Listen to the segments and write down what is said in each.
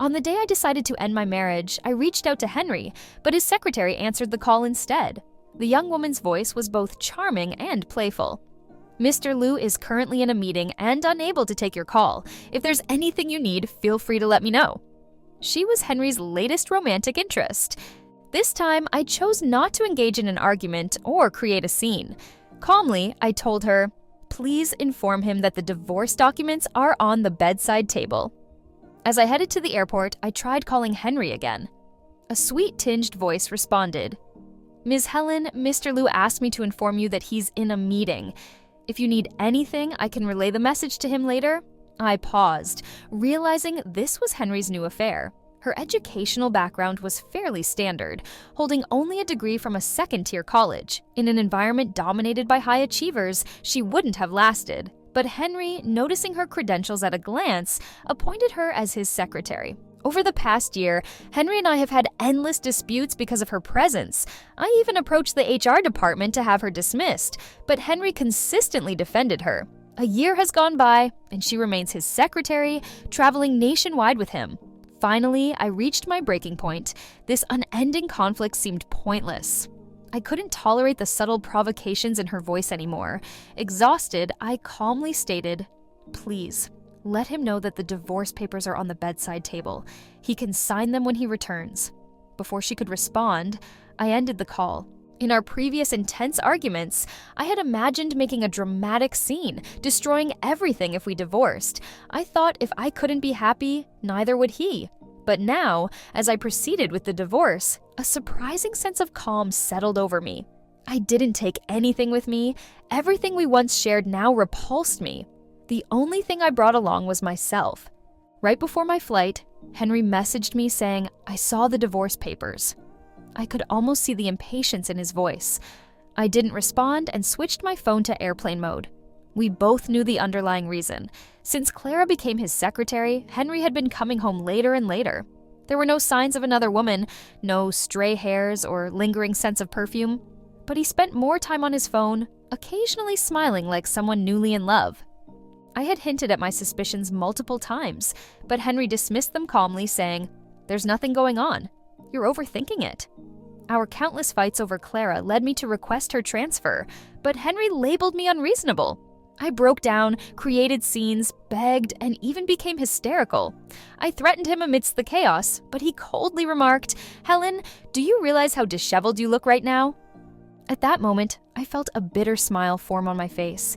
On the day I decided to end my marriage, I reached out to Henry, but his secretary answered the call instead. The young woman's voice was both charming and playful. "Mr. Liu is currently in a meeting and unable to take your call. If there's anything you need, feel free to let me know." She was Henry's latest romantic interest. This time, I chose not to engage in an argument or create a scene. Calmly, I told her, "Please inform him that the divorce documents are on the bedside table." As I headed to the airport, I tried calling Henry again. A sweet-tinged voice responded, "Ms. Helen, Mr. Liu asked me to inform you that he's in a meeting. If you need anything, I can relay the message to him later." I paused, realizing this was Henry's new affair. Her educational background was fairly standard, holding only a degree from a second-tier college. In an environment dominated by high achievers, she wouldn't have lasted. But Henry, noticing her credentials at a glance, appointed her as his secretary. Over the past year, Henry and I have had endless disputes because of her presence. I even approached the HR department to have her dismissed, but Henry consistently defended her. A year has gone by, and she remains his secretary, traveling nationwide with him. Finally, I reached my breaking point. This unending conflict seemed pointless. I couldn't tolerate the subtle provocations in her voice anymore. Exhausted, I calmly stated, "Please, let him know that the divorce papers are on the bedside table. He can sign them when he returns." Before she could respond, I ended the call. In our previous intense arguments, I had imagined making a dramatic scene, destroying everything if we divorced. I thought if I couldn't be happy, neither would he. But now, as I proceeded with the divorce, a surprising sense of calm settled over me. I didn't take anything with me. Everything we once shared now repulsed me. The only thing I brought along was myself. Right before my flight, Henry messaged me saying, "I saw the divorce papers." I could almost see the impatience in his voice. I didn't respond and switched my phone to airplane mode. We both knew the underlying reason. Since Clara became his secretary, Henry had been coming home later and later. There were no signs of another woman, no stray hairs or lingering sense of perfume. But he spent more time on his phone, occasionally smiling like someone newly in love. I had hinted at my suspicions multiple times, but Henry dismissed them calmly, saying, "There's nothing going on. You're overthinking it." Our countless fights over Clara led me to request her transfer, but Henry labeled me unreasonable. I broke down, created scenes, begged, and even became hysterical. I threatened him amidst the chaos, but he coldly remarked, "Helen, do you realize how disheveled you look right now?" At that moment, I felt a bitter smile form on my face.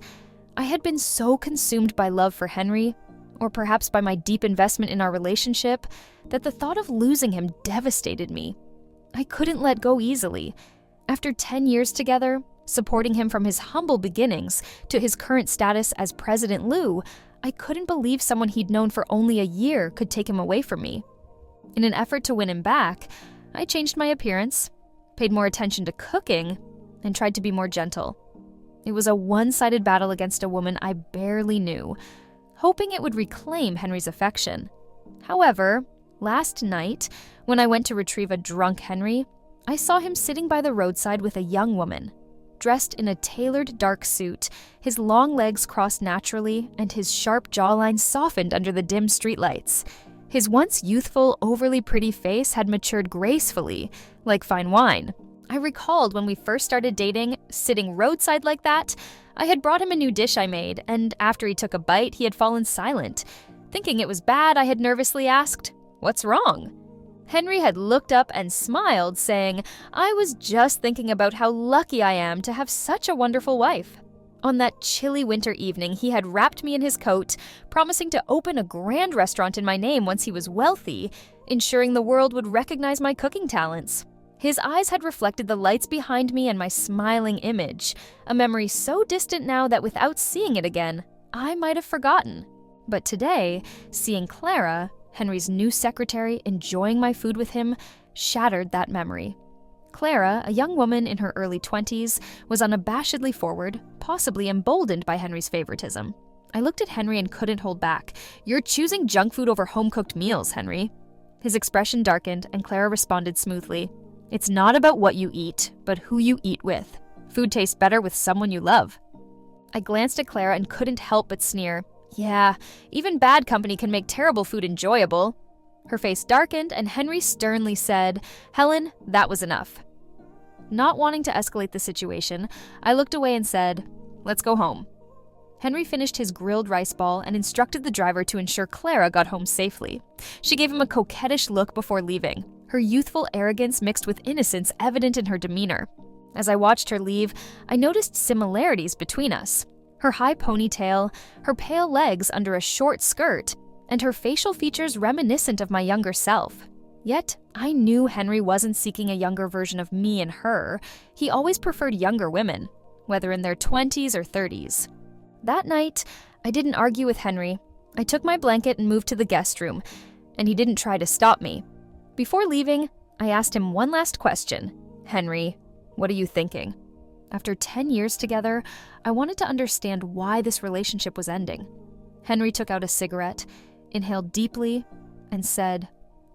I had been so consumed by love for Henry, or perhaps by my deep investment in our relationship, that the thought of losing him devastated me. I couldn't let go easily. After 10 years together, supporting him from his humble beginnings to his current status as President Liu, I couldn't believe someone he'd known for only a year could take him away from me. In an effort to win him back, I changed my appearance, paid more attention to cooking, and tried to be more gentle. It was a one-sided battle against a woman I barely knew, hoping it would reclaim Henry's affection. However, last night, when I went to retrieve a drunk Henry, I saw him sitting by the roadside with a young woman. Dressed in a tailored dark suit, his long legs crossed naturally and his sharp jawline softened under the dim streetlights. His once youthful, overly pretty face had matured gracefully, like fine wine. I recalled when we first started dating, sitting roadside like that. I had brought him a new dish I made, and after he took a bite, he had fallen silent. Thinking it was bad, I had nervously asked, "What's wrong?" Henry had looked up and smiled, saying, "I was just thinking about how lucky I am to have such a wonderful wife." On that chilly winter evening, he had wrapped me in his coat, promising to open a grand restaurant in my name once he was wealthy, ensuring the world would recognize my cooking talents. His eyes had reflected the lights behind me and my smiling image, a memory so distant now that without seeing it again, I might have forgotten. But today, seeing Clara, Henry's new secretary, enjoying my food with him, shattered that memory. Clara, a young woman in her early 20s, was unabashedly forward, possibly emboldened by Henry's favoritism. I looked at Henry and couldn't hold back. "You're choosing junk food over home-cooked meals, Henry." His expression darkened, and Clara responded smoothly, "It's not about what you eat, but who you eat with. Food tastes better with someone you love." I glanced at Clara and couldn't help but sneer. Yeah, even bad company can make terrible food enjoyable. Her face darkened, and Henry sternly said, "Helen, that was enough." Not wanting to escalate the situation, I looked away and said, "Let's go home." Henry finished his grilled rice ball and instructed the driver to ensure Clara got home safely. She gave him a coquettish look before leaving, her youthful arrogance mixed with innocence evident in her demeanor. As I watched her leave, I noticed similarities between us. Her high ponytail, her pale legs under a short skirt, and her facial features reminiscent of my younger self. Yet, I knew Henry wasn't seeking a younger version of me and her. He always preferred younger women, whether in their 20s or 30s. That night, I didn't argue with Henry. I took my blanket and moved to the guest room, and he didn't try to stop me. Before leaving, I asked him one last question. "Henry, what are you thinking?" After 10 years together, I wanted to understand why this relationship was ending. Henry took out a cigarette, inhaled deeply, and said,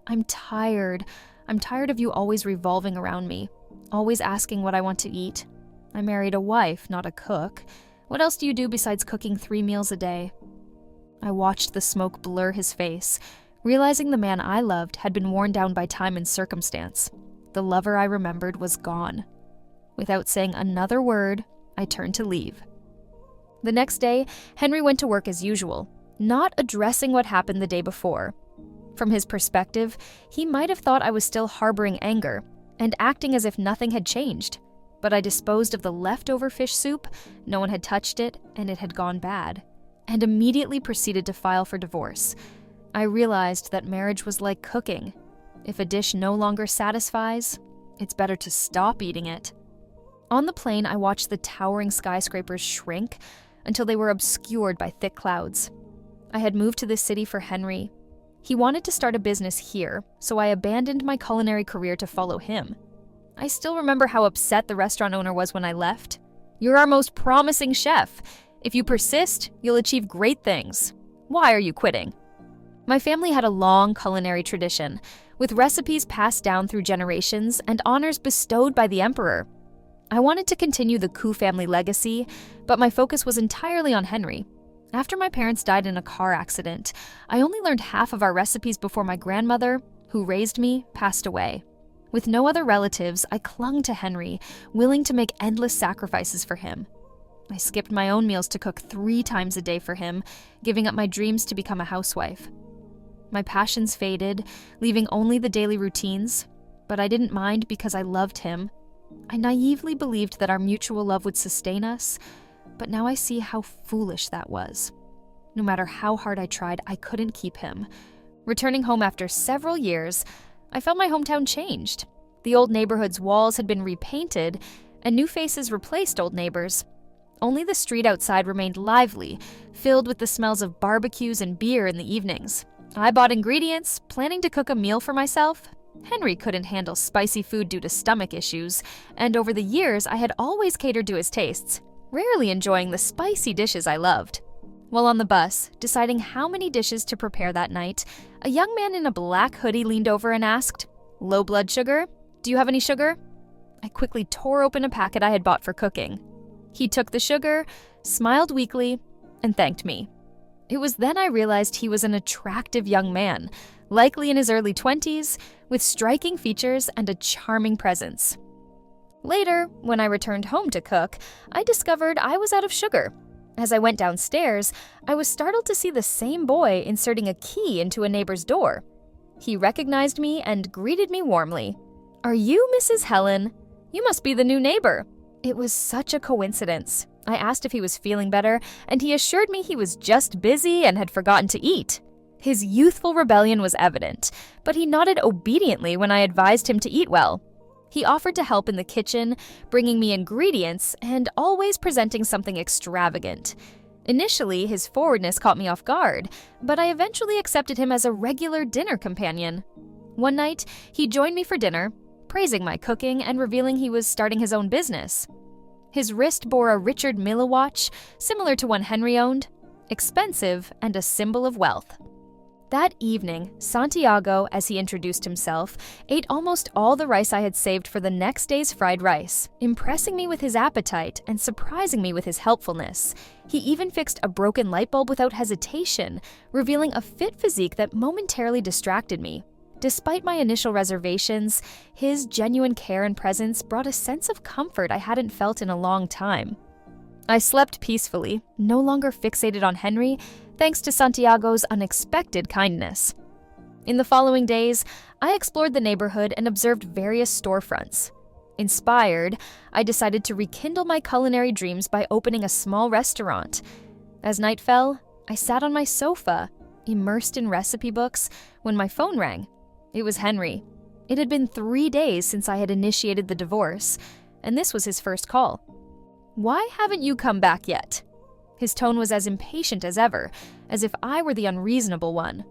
I'm tired of you always revolving around me, always asking what I want to eat. I married a wife, not a cook. What else do you do besides cooking 3 meals a day?" I watched the smoke blur his face, realizing the man I loved had been worn down by time and circumstance. The lover I remembered was gone. Without saying another word, I turned to leave. The next day, Henry went to work as usual, not addressing what happened the day before. From his perspective, he might have thought I was still harboring anger and acting as if nothing had changed. But I disposed of the leftover fish soup, no one had touched it, and it had gone bad, and immediately proceeded to file for divorce. I realized that marriage was like cooking. If a dish no longer satisfies, it's better to stop eating it. On the plane, I watched the towering skyscrapers shrink until they were obscured by thick clouds. I had moved to this city for Henry. He wanted to start a business here, so I abandoned my culinary career to follow him. I still remember how upset the restaurant owner was when I left. "You're our most promising chef. If you persist, you'll achieve great things. Why are you quitting?" My family had a long culinary tradition, with recipes passed down through generations and honors bestowed by the emperor. I wanted to continue the Koo family legacy, but my focus was entirely on Henry. After my parents died in a car accident, I only learned half of our recipes before my grandmother, who raised me, passed away. With no other relatives, I clung to Henry, willing to make endless sacrifices for him. I skipped my own meals to cook 3 times a day for him, giving up my dreams to become a housewife. My passions faded, leaving only the daily routines, but I didn't mind because I loved him. I naively believed that our mutual love would sustain us, but now I see how foolish that was. No matter how hard I tried, I couldn't keep him. Returning home after several years, I felt my hometown changed. The old neighborhood's walls had been repainted, and new faces replaced old neighbors. Only the street outside remained lively, filled with the smells of barbecues and beer in the evenings. I bought ingredients, planning to cook a meal for myself. Henry couldn't handle spicy food due to stomach issues, and over the years I had always catered to his tastes, rarely enjoying the spicy dishes I loved. While on the bus, deciding how many dishes to prepare that night, a young man in a black hoodie leaned over and asked, "Low blood sugar? Do you have any sugar?" I quickly tore open a packet I had bought for cooking. He took the sugar, smiled weakly, and thanked me. It was then I realized he was an attractive young man, likely in his early 20s, with striking features and a charming presence. Later, when I returned home to cook, I discovered I was out of sugar. As I went downstairs, I was startled to see the same boy inserting a key into a neighbor's door. He recognized me and greeted me warmly. "Are you Mrs. Helen? You must be the new neighbor." It was such a coincidence. I asked if he was feeling better, and he assured me he was just busy and had forgotten to eat. His youthful rebellion was evident, but he nodded obediently when I advised him to eat well. He offered to help in the kitchen, bringing me ingredients and always presenting something extravagant. Initially, his forwardness caught me off guard, but I eventually accepted him as a regular dinner companion. One night, he joined me for dinner, praising my cooking and revealing he was starting his own business. His wrist bore a Richard Mille watch, similar to one Henry owned, expensive and a symbol of wealth. That evening, Santiago, as he introduced himself, ate almost all the rice I had saved for the next day's fried rice, impressing me with his appetite and surprising me with his helpfulness. He even fixed a broken light bulb without hesitation, revealing a fit physique that momentarily distracted me. Despite my initial reservations, his genuine care and presence brought a sense of comfort I hadn't felt in a long time. I slept peacefully, no longer fixated on Henry, thanks to Santiago's unexpected kindness. In the following days, I explored the neighborhood and observed various storefronts. Inspired, I decided to rekindle my culinary dreams by opening a small restaurant. As night fell, I sat on my sofa, immersed in recipe books, when my phone rang. It was Henry. It had been 3 days since I had initiated the divorce, and this was his first call. "Why haven't you come back yet?" His tone was as impatient as ever, as if I were the unreasonable one.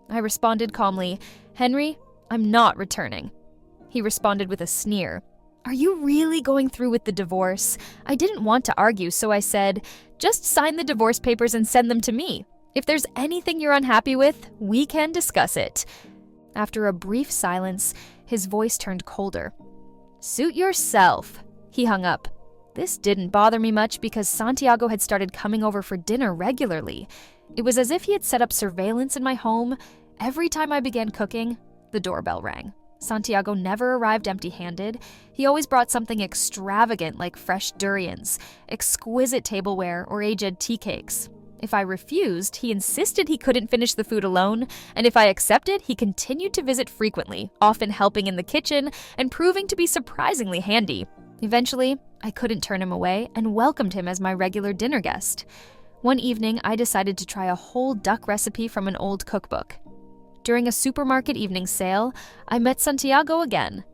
I responded calmly, "Henry, I'm not returning." He responded with a sneer. "Are you really going through with the divorce?" I didn't want to argue, so I said, "Just sign the divorce papers and send them to me. If there's anything you're unhappy with, we can discuss it." After a brief silence, his voice turned colder. "Suit yourself." He hung up. This didn't bother me much because Santiago had started coming over for dinner regularly. It was as if he had set up surveillance in my home. Every time I began cooking, the doorbell rang. Santiago never arrived empty-handed. He always brought something extravagant like fresh durians, exquisite tableware, or aged tea cakes. If I refused, he insisted he couldn't finish the food alone, and if I accepted, he continued to visit frequently, often helping in the kitchen and proving to be surprisingly handy. Eventually, I couldn't turn him away and welcomed him as my regular dinner guest. One evening, I decided to try a whole duck recipe from an old cookbook. During a supermarket evening sale, I met Santiago again.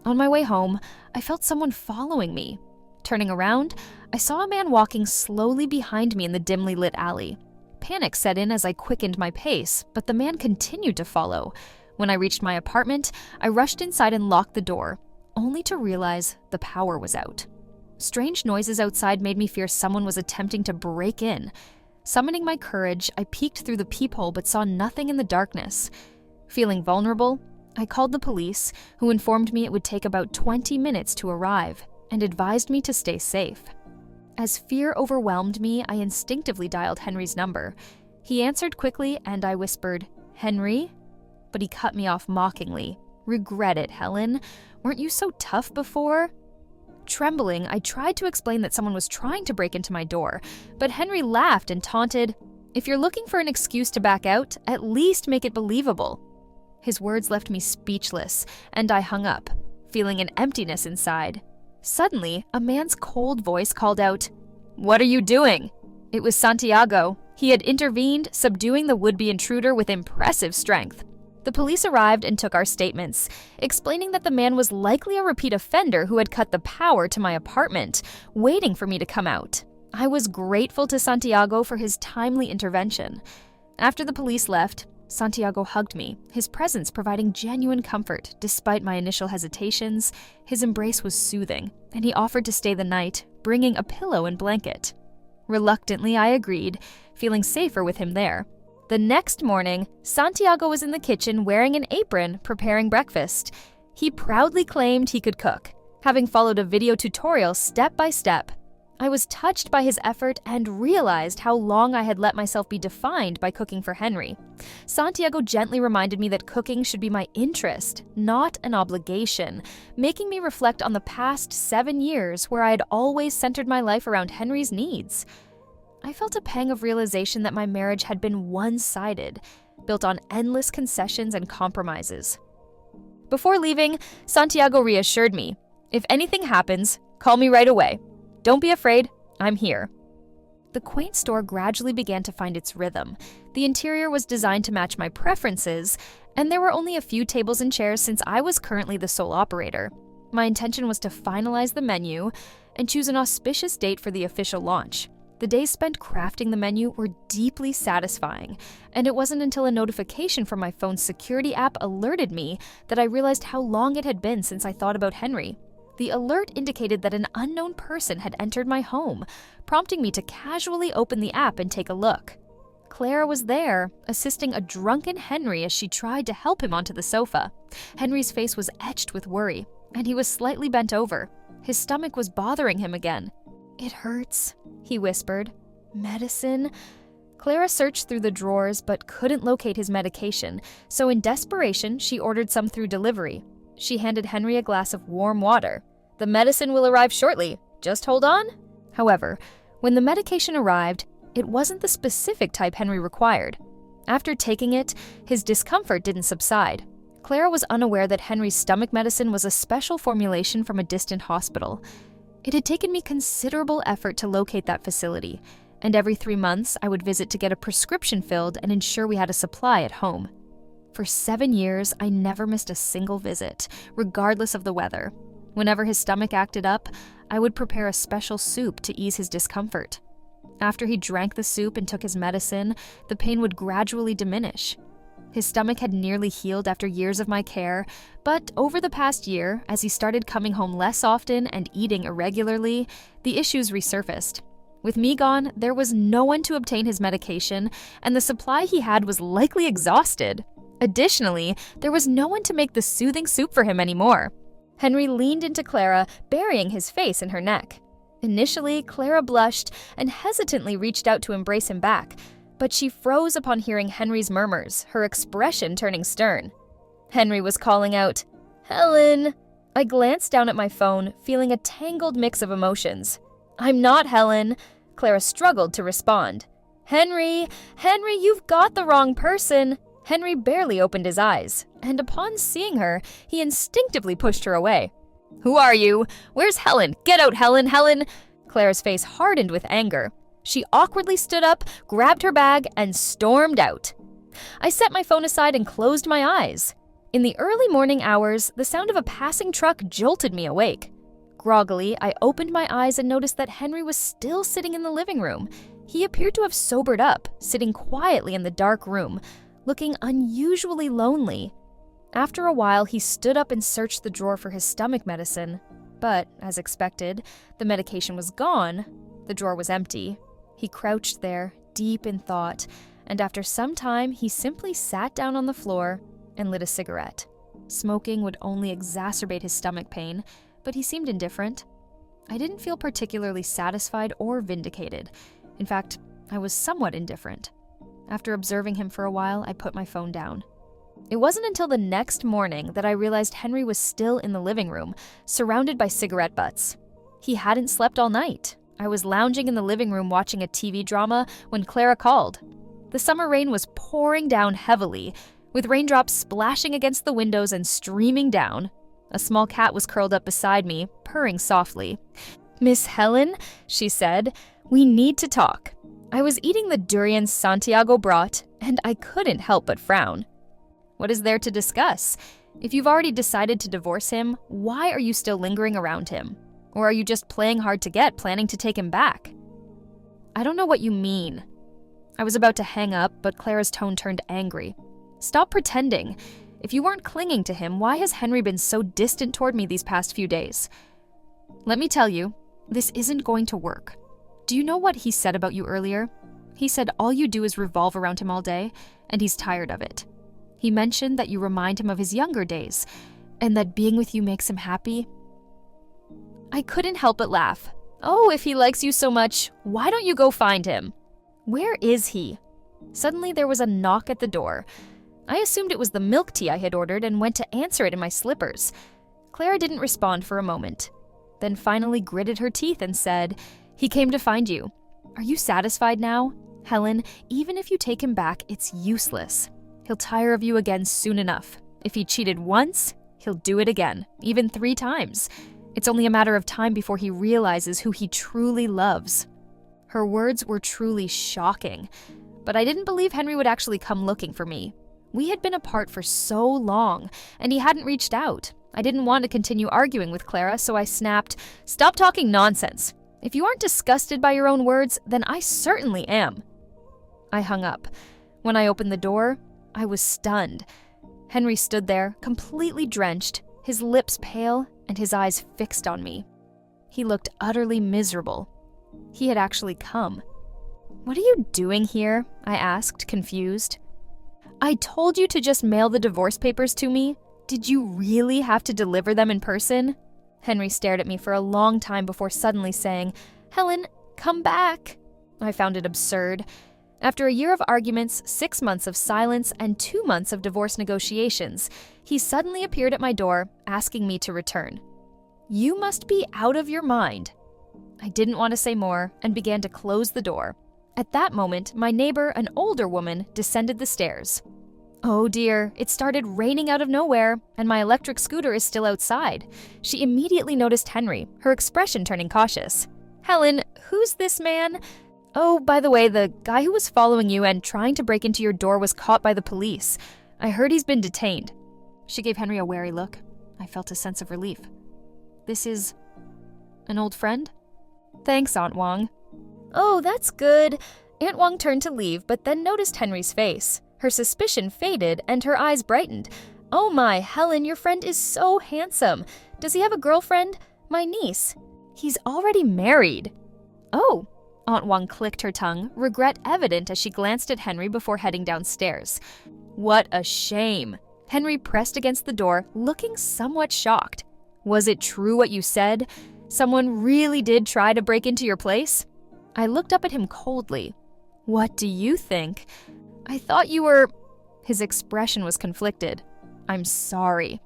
On my way home, I felt someone following me. Turning around, I saw a man walking slowly behind me in the dimly lit alley. Panic set in as I quickened my pace, but the man continued to follow. When I reached my apartment, I rushed inside and locked the door, only to realize the power was out. Strange noises outside made me fear someone was attempting to break in. Summoning my courage, I peeked through the peephole but saw nothing in the darkness. Feeling vulnerable, I called the police, who informed me it would take about 20 minutes to arrive and advised me to stay safe. As fear overwhelmed me, I instinctively dialed Henry's number. He answered quickly and I whispered, "Henry?" But he cut me off mockingly. "Regret it, Helen. Weren't you so tough before?" Trembling, I tried to explain that someone was trying to break into my door, but Henry laughed and taunted, "If you're looking for an excuse to back out, at least make it believable." His words left me speechless, and I hung up, feeling an emptiness inside. Suddenly, a man's cold voice called out, "What are you doing?" It was Santiago. He had intervened, subduing the would-be intruder with impressive strength. The police arrived and took our statements, explaining that the man was likely a repeat offender who had cut the power to my apartment, waiting for me to come out. I was grateful to Santiago for his timely intervention. After the police left, Santiago hugged me, his presence providing genuine comfort. Despite my initial hesitations, his embrace was soothing, and he offered to stay the night, bringing a pillow and blanket. Reluctantly, I agreed, feeling safer with him there. The next morning, Santiago was in the kitchen wearing an apron, preparing breakfast. He proudly claimed he could cook, having followed a video tutorial step by step. I was touched by his effort and realized how long I had let myself be defined by cooking for Henry. Santiago gently reminded me that cooking should be my interest, not an obligation, making me reflect on the past 7 years where I had always centered my life around Henry's needs. I felt a pang of realization that my marriage had been one-sided, built on endless concessions and compromises. Before leaving, Santiago reassured me, "If anything happens, call me right away. Don't be afraid, I'm here." The quaint store gradually began to find its rhythm. The interior was designed to match my preferences, and there were only a few tables and chairs since I was currently the sole operator. My intention was to finalize the menu and choose an auspicious date for the official launch. The days spent crafting the menu were deeply satisfying, and it wasn't until a notification from my phone's security app alerted me that I realized how long it had been since I thought about Henry. The alert indicated that an unknown person had entered my home, prompting me to casually open the app and take a look. Clara was there, assisting a drunken Henry as she tried to help him onto the sofa. Henry's face was etched with worry, and he was slightly bent over. His stomach was bothering him again. "It hurts," he whispered. "Medicine?" Clara searched through the drawers but couldn't locate his medication, so in desperation, she ordered some through delivery. She handed Henry a glass of warm water. "The medicine will arrive shortly. Just hold on." However, when the medication arrived, it wasn't the specific type Henry required. After taking it, his discomfort didn't subside. Clara was unaware that Henry's stomach medicine was a special formulation from a distant hospital. It had taken me considerable effort to locate that facility, and every 3 months I would visit to get a prescription filled and ensure we had a supply at home. For 7 years, I never missed a single visit, regardless of the weather. Whenever his stomach acted up, I would prepare a special soup to ease his discomfort. After he drank the soup and took his medicine, the pain would gradually diminish. His stomach had nearly healed after years of my care, but over the past year, as he started coming home less often and eating irregularly, the issues resurfaced. With me gone, there was no one to obtain his medication, and the supply he had was likely exhausted. Additionally, there was no one to make the soothing soup for him anymore. Henry leaned into Clara, burying his face in her neck. Initially, Clara blushed and hesitantly reached out to embrace him back, but she froze upon hearing Henry's murmurs, her expression turning stern. Henry was calling out, "Helen!" I glanced down at my phone, feeling a tangled mix of emotions. "I'm not Helen." Clara struggled to respond. "Henry! Henry, you've got the wrong person!" Henry barely opened his eyes, and upon seeing her, he instinctively pushed her away. "Who are you? Where's Helen? Get out, Helen, Helen!" Clara's face hardened with anger. She awkwardly stood up, grabbed her bag, and stormed out. I set my phone aside and closed my eyes. In the early morning hours, the sound of a passing truck jolted me awake. Groggily, I opened my eyes and noticed that Henry was still sitting in the living room. He appeared to have sobered up, sitting quietly in the dark room, looking unusually lonely. After a while, he stood up and searched the drawer for his stomach medicine. But, as expected, the medication was gone. The drawer was empty. He crouched there, deep in thought, and after some time, he simply sat down on the floor and lit a cigarette. Smoking would only exacerbate his stomach pain, but he seemed indifferent. I didn't feel particularly satisfied or vindicated. In fact, I was somewhat indifferent. After observing him for a while, I put my phone down. It wasn't until the next morning that I realized Henry was still in the living room, surrounded by cigarette butts. He hadn't slept all night. I was lounging in the living room watching a TV drama when Clara called. The summer rain was pouring down heavily, with raindrops splashing against the windows and streaming down. A small cat was curled up beside me, purring softly. "Miss Helen," she said, "we need to talk." I was eating the durian Santiago brought, and I couldn't help but frown. "What is there to discuss? If you've already decided to divorce him, why are you still lingering around him? Or are you just playing hard to get, planning to take him back?" "I don't know what you mean." I was about to hang up, but Clara's tone turned angry. "Stop pretending. If you weren't clinging to him, why has Henry been so distant toward me these past few days? Let me tell you, this isn't going to work. Do you know what he said about you earlier? He said all you do is revolve around him all day, and he's tired of it. He mentioned that you remind him of his younger days, and that being with you makes him happy." I couldn't help but laugh. "Oh, if he likes you so much, why don't you go find him? Where is he?" Suddenly there was a knock at the door. I assumed it was the milk tea I had ordered and went to answer it in my slippers. Clara didn't respond for a moment, then finally gritted her teeth and said, "He came to find you. Are you satisfied now? Helen, even if you take him back, it's useless. He'll tire of you again soon enough. If he cheated once, he'll do it again, even 3 times. It's only a matter of time before he realizes who he truly loves." Her words were truly shocking, but I didn't believe Henry would actually come looking for me. We had been apart for so long, and he hadn't reached out. I didn't want to continue arguing with Clara, so I snapped, "Stop talking nonsense. If you aren't disgusted by your own words, then I certainly am." I hung up. When I opened the door, I was stunned. Henry stood there, completely drenched, his lips pale and his eyes fixed on me. He looked utterly miserable. He had actually come. "What are you doing here?" I asked, confused. "I told you to just mail the divorce papers to me. Did you really have to deliver them in person?" Henry stared at me for a long time before suddenly saying, "Helen, come back." I found it absurd. After a year of arguments, 6 months of silence, and 2 months of divorce negotiations, he suddenly appeared at my door, asking me to return. "You must be out of your mind." I didn't want to say more and began to close the door. At that moment, my neighbor, an older woman, descended the stairs. Oh dear, it started raining out of nowhere, and my electric scooter is still outside. She immediately noticed Henry, her expression turning cautious. "Helen, who's this man? Oh, by the way, the guy who was following you and trying to break into your door was caught by the police. I heard he's been detained." She gave Henry a wary look. I felt a sense of relief. "This is an old friend?" "Thanks, Aunt Wong." "Oh, that's good." Aunt Wong turned to leave, but then noticed Henry's face. Her suspicion faded, and her eyes brightened. "Oh my, Helen, your friend is so handsome. Does he have a girlfriend?" "My niece." "He's already married." "Oh." Aunt Wong clicked her tongue, regret evident as she glanced at Henry before heading downstairs. "What a shame." Henry pressed against the door, looking somewhat shocked. "Was it true what you said? Someone really did try to break into your place?" I looked up at him coldly. "What do you think?" "I thought you were—" His expression was conflicted. "I'm sorry."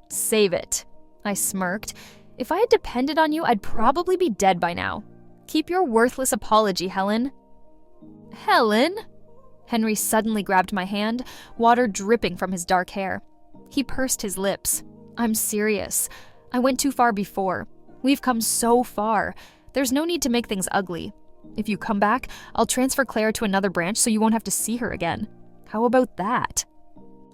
"Save it." I smirked. "If I had depended on you, I'd probably be dead by now. Keep your worthless apology, Helen." "Helen?" Henry suddenly grabbed my hand, water dripping from his dark hair. He pursed his lips. "I'm serious. I went too far before. We've come so far. There's no need to make things ugly. If you come back, I'll transfer Clara to another branch so you won't have to see her again. How about that?"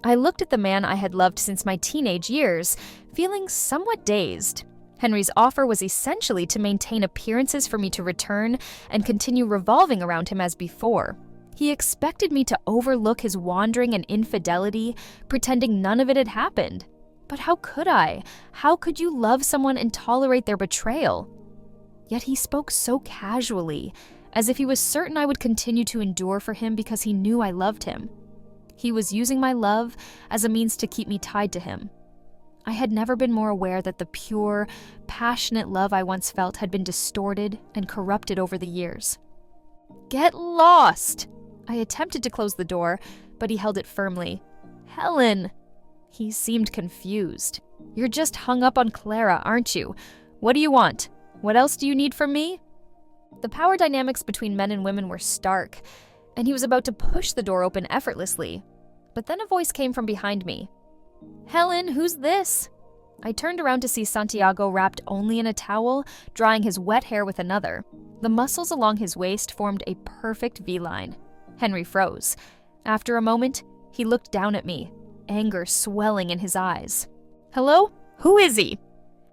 I looked at the man I had loved since my teenage years, feeling somewhat dazed. Henry's offer was essentially to maintain appearances for me to return and continue revolving around him as before. He expected me to overlook his wandering and infidelity, pretending none of it had happened. But how could I? How could you love someone and tolerate their betrayal? Yet he spoke so casually, as if he was certain I would continue to endure for him because he knew I loved him. He was using my love as a means to keep me tied to him. I had never been more aware that the pure, passionate love I once felt had been distorted and corrupted over the years. "Get lost!" I attempted to close the door, but he held it firmly. "Helen!" He seemed confused. "You're just hung up on Clara, aren't you? What do you want? What else do you need from me?" The power dynamics between men and women were stark, and he was about to push the door open effortlessly. But then a voice came from behind me. "Helen, who's this?" I turned around to see Santiago wrapped only in a towel, drying his wet hair with another. The muscles along his waist formed a perfect V-line. Henry froze. After a moment, he looked down at me, anger swelling in his eyes. "Hello? Who is he?"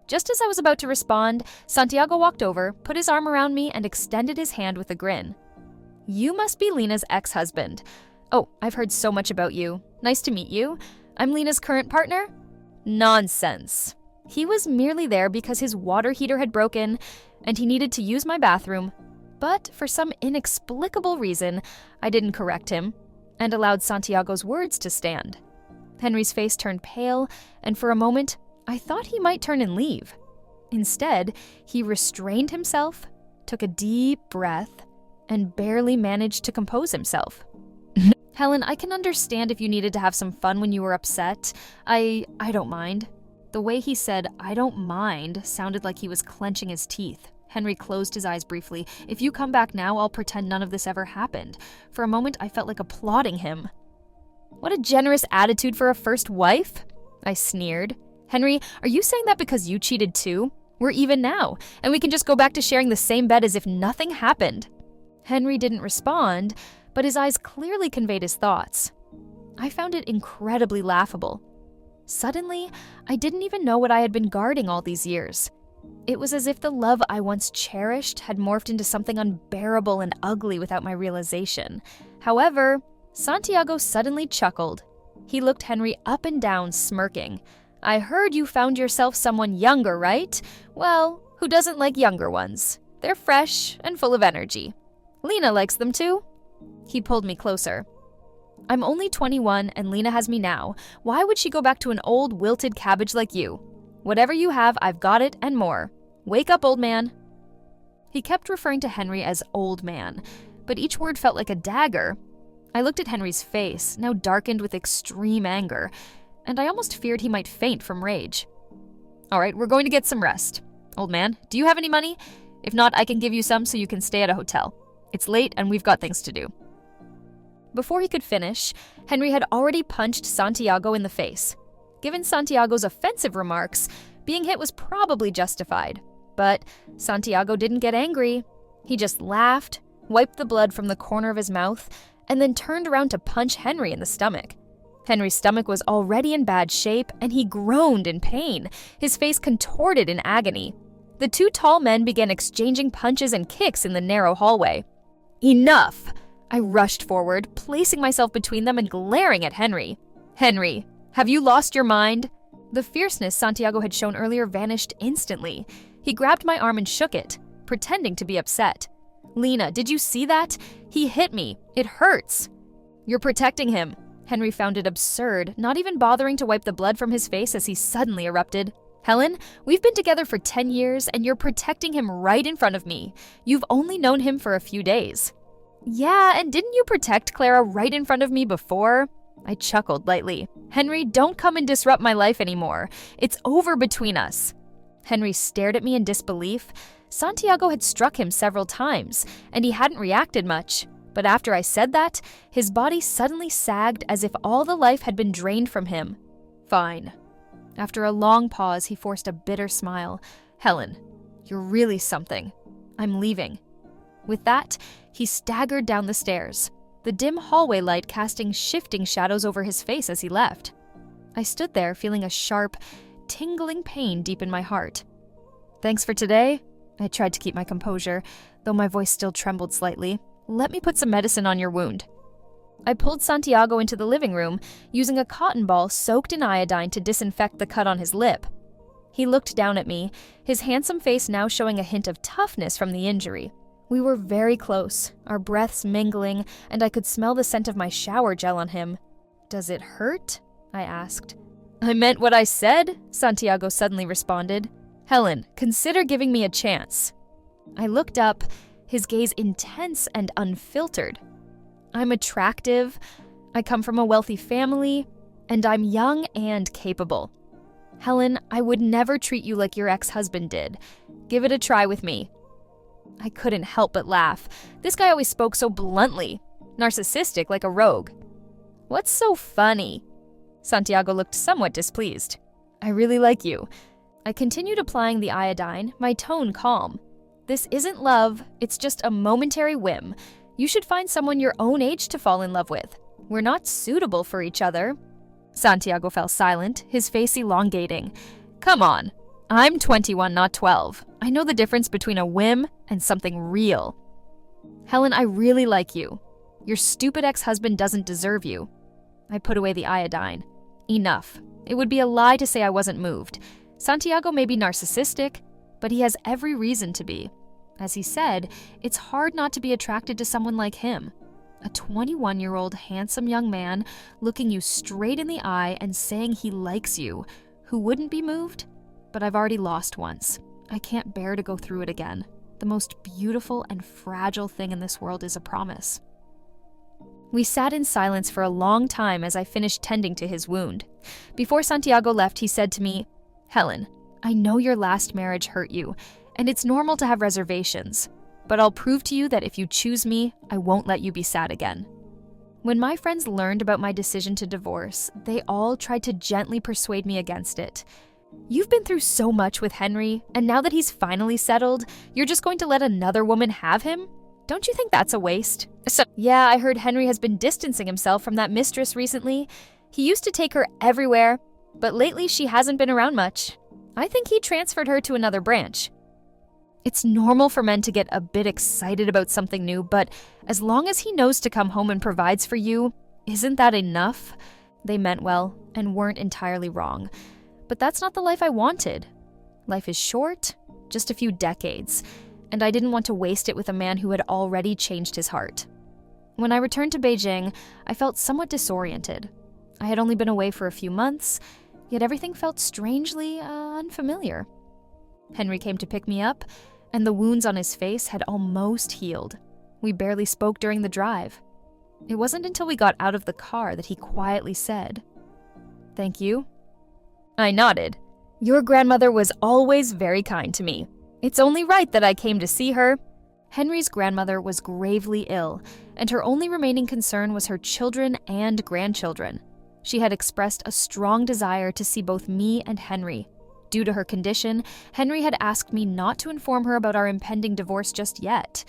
Just as I was about to respond, Santiago walked over, put his arm around me, and extended his hand with a grin. "You must be Lena's ex-husband. Oh, I've heard so much about you. Nice to meet you. I'm Lena's current partner?" Nonsense. He was merely there because his water heater had broken, and he needed to use my bathroom. But for some inexplicable reason, I didn't correct him, and allowed Santiago's words to stand. Henry's face turned pale, and for a moment, I thought he might turn and leave. Instead, he restrained himself, took a deep breath, and barely managed to compose himself. "Helen, I can understand if you needed to have some fun when you were upset. I don't mind." The way he said, "I don't mind," sounded like he was clenching his teeth. Henry closed his eyes briefly. "If you come back now, I'll pretend none of this ever happened." For a moment, I felt like applauding him. "What a generous attitude for a first wife," I sneered. "Henry, are you saying that because you cheated too? We're even now, and we can just go back to sharing the same bed as if nothing happened." Henry didn't respond, but his eyes clearly conveyed his thoughts. I found it incredibly laughable. Suddenly, I didn't even know what I had been guarding all these years. It was as if the love I once cherished had morphed into something unbearable and ugly without my realization. However, Santiago suddenly chuckled. He looked Henry up and down, smirking. "I heard you found yourself someone younger, right? Well, who doesn't like younger ones? They're fresh and full of energy." Lena likes them too. He pulled me closer. I'm only 21 and Lena has me now. Why would she go back to an old wilted cabbage like you? Whatever you have, I've got it and more. Wake up, old man. He kept referring to Henry as old man, but each word felt like a dagger. I looked at Henry's face, now darkened with extreme anger, and I almost feared he might faint from rage. All right, we're going to get some rest. Old man, do you have any money? If not, I can give you some so you can stay at a hotel. It's late and we've got things to do. Before he could finish, Henry had already punched Santiago in the face. Given Santiago's offensive remarks, being hit was probably justified. But Santiago didn't get angry. He just laughed, wiped the blood from the corner of his mouth, and then turned around to punch Henry in the stomach. Henry's stomach was already in bad shape, and he groaned in pain, his face contorted in agony. The two tall men began exchanging punches and kicks in the narrow hallway. Enough! I rushed forward, placing myself between them and glaring at Henry. Henry, have you lost your mind? The fierceness Santiago had shown earlier vanished instantly. He grabbed my arm and shook it, pretending to be upset. Lena, did you see that? He hit me. It hurts. You're protecting him. Henry found it absurd, not even bothering to wipe the blood from his face as he suddenly erupted. Helen, we've been together for 10 years and you're protecting him right in front of me. You've only known him for a few days. Yeah, and didn't you protect Clara right in front of me before? I chuckled lightly. Henry, don't come and disrupt my life anymore. It's over between us. Henry stared at me in disbelief. Santiago had struck him several times, and he hadn't reacted much. But after I said that, his body suddenly sagged as if all the life had been drained from him. Fine. After a long pause, he forced a bitter smile. Helen, you're really something. I'm leaving. With that, he staggered down the stairs, the dim hallway light casting shifting shadows over his face as he left. I stood there feeling a sharp, tingling pain deep in my heart. Thanks for today. I tried to keep my composure, though my voice still trembled slightly. Let me put some medicine on your wound. I pulled Santiago into the living room, using a cotton ball soaked in iodine to disinfect the cut on his lip. He looked down at me, his handsome face now showing a hint of toughness from the injury. We were very close, our breaths mingling, and I could smell the scent of my shower gel on him. Does it hurt? I asked. I meant what I said, Santiago suddenly responded. Helen, consider giving me a chance. I looked up, his gaze intense and unfiltered. I'm attractive, I come from a wealthy family, and I'm young and capable. Helen, I would never treat you like your ex-husband did. Give it a try with me. I couldn't help but laugh. This guy always spoke so bluntly, narcissistic like a rogue. What's so funny? Santiago looked somewhat displeased. I really like you. I continued applying the iodine, my tone calm. This isn't love, it's just a momentary whim. You should find someone your own age to fall in love with. We're not suitable for each other. Santiago fell silent, his face elongating. Come on. I'm 21, not 12. I know the difference between a whim and something real. Helen, I really like you. Your stupid ex-husband doesn't deserve you. I put away the iodine. Enough. It would be a lie to say I wasn't moved. Santiago may be narcissistic, but he has every reason to be. As he said, it's hard not to be attracted to someone like him. A 21-year-old handsome young man looking you straight in the eye and saying he likes you. Who wouldn't be moved? But I've already lost once. I can't bear to go through it again. The most beautiful and fragile thing in this world is a promise. We sat in silence for a long time as I finished tending to his wound. Before Santiago left, he said to me, Helen, I know your last marriage hurt you, and it's normal to have reservations, but I'll prove to you that if you choose me, I won't let you be sad again. When my friends learned about my decision to divorce, they all tried to gently persuade me against it. You've been through so much with Henry, and now that he's finally settled, you're just going to let another woman have him? Don't you think that's a waste? Yeah, I heard Henry has been distancing himself from that mistress recently. He used to take her everywhere, but lately she hasn't been around much. I think he transferred her to another branch. It's normal for men to get a bit excited about something new, but as long as he knows to come home and provides for you, isn't that enough? They meant well and weren't entirely wrong. But that's not the life I wanted. Life is short, just a few decades, and I didn't want to waste it with a man who had already changed his heart. When I returned to Beijing, I felt somewhat disoriented. I had only been away for a few months, yet everything felt strangely unfamiliar. Henry came to pick me up, and the wounds on his face had almost healed. We barely spoke during the drive. It wasn't until we got out of the car that he quietly said, "Thank you." I nodded. "Your grandmother was always very kind to me. It's only right that I came to see her." Henry's grandmother was gravely ill, and her only remaining concern was her children and grandchildren. She had expressed a strong desire to see both me and Henry. Due to her condition, Henry had asked me not to inform her about our impending divorce just yet.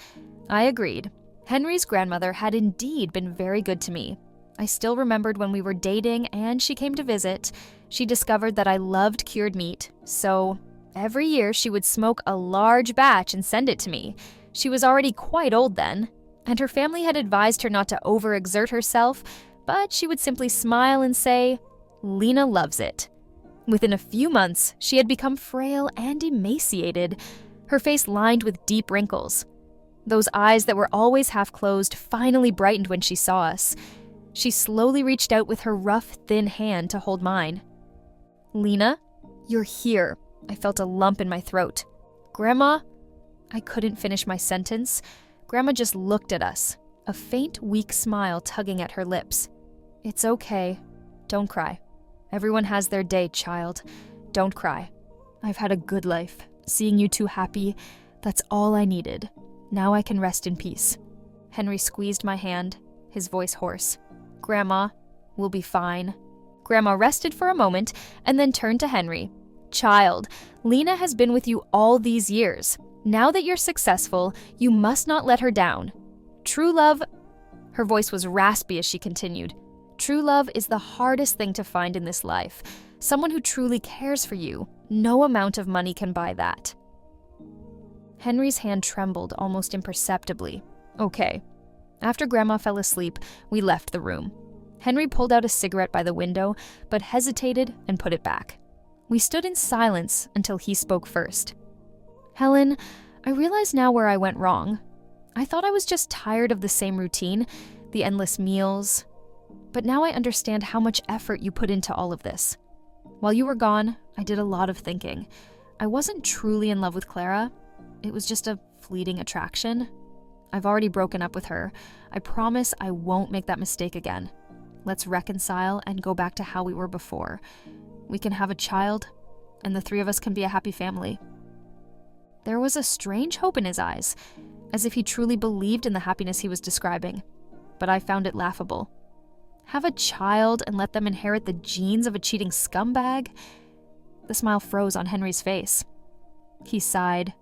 I agreed. Henry's grandmother had indeed been very good to me. I still remembered when we were dating and she came to visit. She discovered that I loved cured meat, so every year she would smoke a large batch and send it to me. She was already quite old then, and her family had advised her not to overexert herself, but she would simply smile and say, "Lena loves it." Within a few months, she had become frail and emaciated, her face lined with deep wrinkles. Those eyes that were always half closed finally brightened when she saw us. She slowly reached out with her rough, thin hand to hold mine. "Lena, you're here." I felt a lump in my throat. "Grandma?" I couldn't finish my sentence. Grandma just looked at us, a faint, weak smile tugging at her lips. "It's okay. Don't cry. Everyone has their day, child. Don't cry. I've had a good life. Seeing you two happy, that's all I needed. Now I can rest in peace." Henry squeezed my hand, his voice hoarse. "Grandma, we'll be fine." Grandma rested for a moment and then turned to Henry. "Child, Lena has been with you all these years. Now that you're successful, you must not let her down. True love..." Her voice was raspy as she continued. "True love is the hardest thing to find in this life. Someone who truly cares for you. No amount of money can buy that." Henry's hand trembled almost imperceptibly. "Okay." After Grandma fell asleep, we left the room. Henry pulled out a cigarette by the window, but hesitated and put it back. We stood in silence until he spoke first. "Helen, I realize now where I went wrong. I thought I was just tired of the same routine, the endless meals. But now I understand how much effort you put into all of this. While you were gone, I did a lot of thinking. I wasn't truly in love with Clara. It was just a fleeting attraction. I've already broken up with her. I promise I won't make that mistake again. Let's reconcile and go back to how we were before. We can have a child, and the three of us can be a happy family." There was a strange hope in his eyes, as if he truly believed in the happiness he was describing, but I found it laughable. Have a child and let them inherit the genes of a cheating scumbag? The smile froze on Henry's face. He sighed.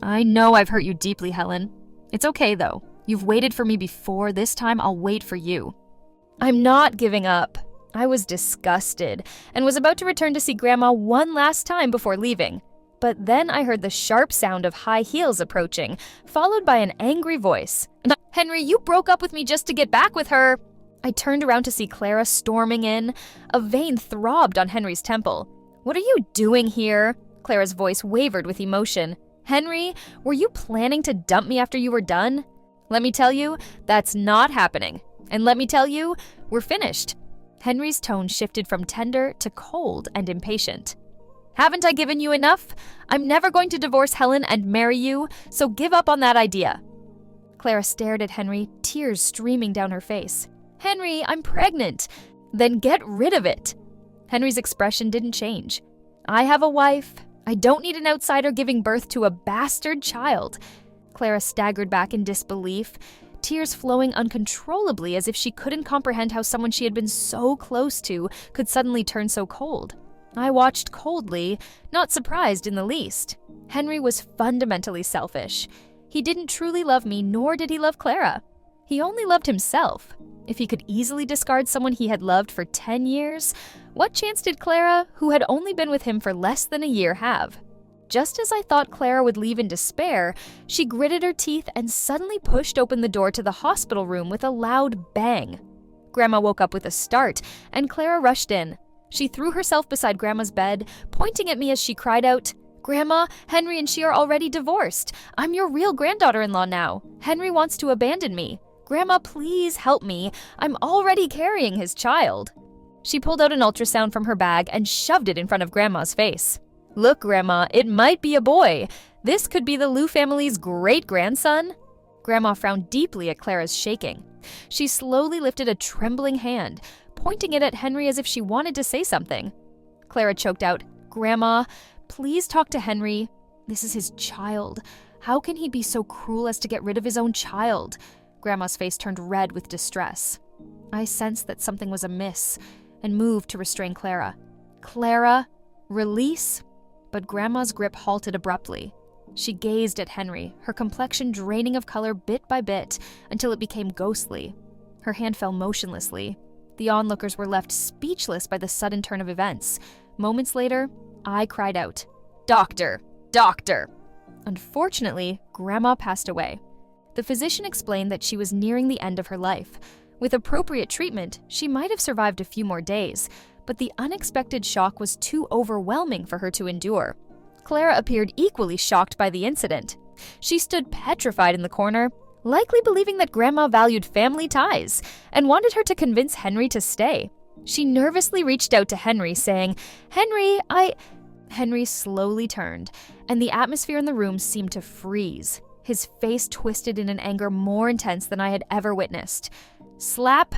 "I know I've hurt you deeply, Helen. It's okay, though. You've waited for me before. This time I'll wait for you." I'm not giving up. I was disgusted and was about to return to see Grandma one last time before leaving. But then I heard the sharp sound of high heels approaching, followed by an angry voice. "Henry, you broke up with me just to get back with her." I turned around to see Clara storming in. A vein throbbed on Henry's temple. "What are you doing here?" Clara's voice wavered with emotion. "Henry, were you planning to dump me after you were done? Let me tell you, that's not happening. And let me tell you, we're finished." Henry's tone shifted from tender to cold and impatient. "Haven't I given you enough? I'm never going to divorce Helen and marry you, so give up on that idea." Clara stared at Henry, tears streaming down her face. "Henry, I'm pregnant." "Then get rid of it." Henry's expression didn't change. "I have a wife. I don't need an outsider giving birth to a bastard child." Clara staggered back in disbelief, tears flowing uncontrollably as if she couldn't comprehend how someone she had been so close to could suddenly turn so cold. I watched coldly, not surprised in the least. Henry was fundamentally selfish. He didn't truly love me, nor did he love Clara. He only loved himself. If he could easily discard someone he had loved for 10 years, what chance did Clara, who had only been with him for less than a year, have? Just as I thought Clara would leave in despair, she gritted her teeth and suddenly pushed open the door to the hospital room with a loud bang. Grandma woke up with a start, and Clara rushed in. She threw herself beside Grandma's bed, pointing at me as she cried out, "Grandma, Henry and she are already divorced. I'm your real granddaughter-in-law now. Henry wants to abandon me. Grandma, please help me. I'm already carrying his child." She pulled out an ultrasound from her bag and shoved it in front of Grandma's face. "Look, Grandma, it might be a boy. This could be the Lou family's great-grandson." Grandma frowned deeply at Clara's shaking. She slowly lifted a trembling hand, pointing it at Henry as if she wanted to say something. Clara choked out, "Grandma, please talk to Henry. This is his child. How can he be so cruel as to get rid of his own child?" Grandma's face turned red with distress. I sensed that something was amiss and moved to restrain Clara. "Clara, release." But Grandma's grip halted abruptly. She gazed at Henry, her complexion draining of color bit by bit until it became ghostly. Her hand fell motionlessly. The onlookers were left speechless by the sudden turn of events. Moments later, I cried out, "Doctor! Doctor!" Unfortunately, Grandma passed away. The physician explained that she was nearing the end of her life. With appropriate treatment, she might have survived a few more days, but the unexpected shock was too overwhelming for her to endure. Clara appeared equally shocked by the incident. She stood petrified in the corner, likely believing that Grandma valued family ties and wanted her to convince Henry to stay. She nervously reached out to Henry, saying, "Henry, Henry slowly turned, and the atmosphere in the room seemed to freeze. His face twisted in an anger more intense than I had ever witnessed. Slap!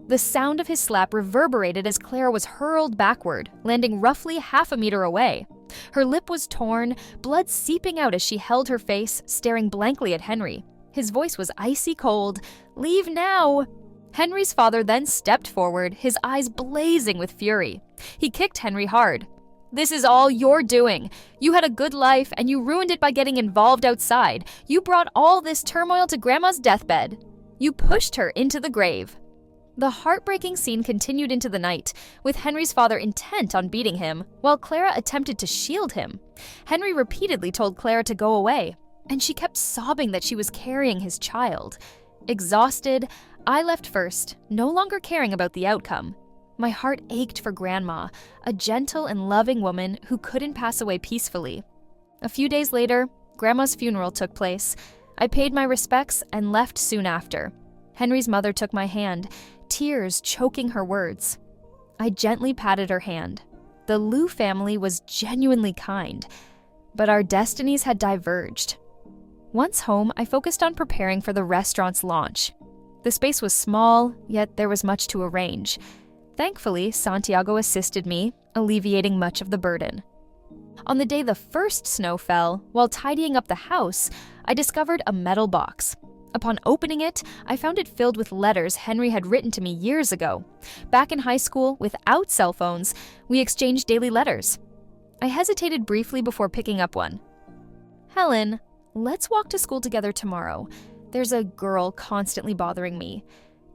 The sound of his slap reverberated as Clara was hurled backward, landing roughly half a meter away. Her lip was torn, blood seeping out as she held her face, staring blankly at Henry. His voice was icy cold. "Leave now!" Henry's father then stepped forward, his eyes blazing with fury. He kicked Henry hard. "This is all your doing. You had a good life, and you ruined it by getting involved outside. You brought all this turmoil to Grandma's deathbed. You pushed her into the grave." The heartbreaking scene continued into the night, with Henry's father intent on beating him, while Clara attempted to shield him. Henry repeatedly told Clara to go away, and she kept sobbing that she was carrying his child. Exhausted, I left first, no longer caring about the outcome. My heart ached for Grandma, a gentle and loving woman who couldn't pass away peacefully. A few days later, Grandma's funeral took place. I paid my respects and left soon after. Henry's mother took my hand, tears choking her words. I gently patted her hand. The Lou family was genuinely kind, but our destinies had diverged. Once home, I focused on preparing for the restaurant's launch. The space was small, yet there was much to arrange. Thankfully, Santiago assisted me, alleviating much of the burden. On the day the first snow fell, while tidying up the house, I discovered a metal box. Upon opening it, I found it filled with letters Henry had written to me years ago. Back in high school, without cell phones, we exchanged daily letters. I hesitated briefly before picking up one. "Helen, let's walk to school together tomorrow. There's a girl constantly bothering me.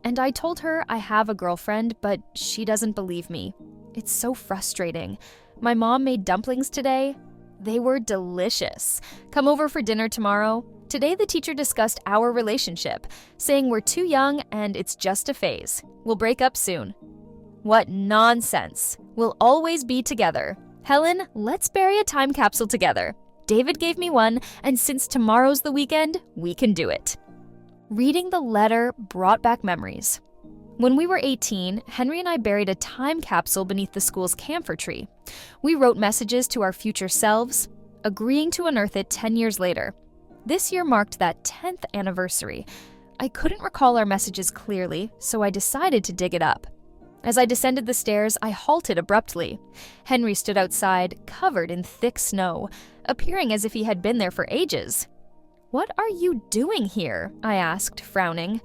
And I told her I have a girlfriend, but she doesn't believe me. It's so frustrating. My mom made dumplings today. They were delicious. Come over for dinner tomorrow. Today the teacher discussed our relationship, saying we're too young and it's just a phase. We'll break up soon." What nonsense. We'll always be together. Helen, let's bury a time capsule together. David gave me one, and since tomorrow's the weekend, we can do it. Reading the letter brought back memories. When we were 18, Henry and I buried a time capsule beneath the school's camphor tree. We wrote messages to our future selves, agreeing to unearth it 10 years later. This year marked that 10th anniversary. I couldn't recall our messages clearly, so I decided to dig it up. As I descended the stairs, I halted abruptly. Henry stood outside, covered in thick snow, appearing as if he had been there for ages. "What are you doing here?" I asked, frowning.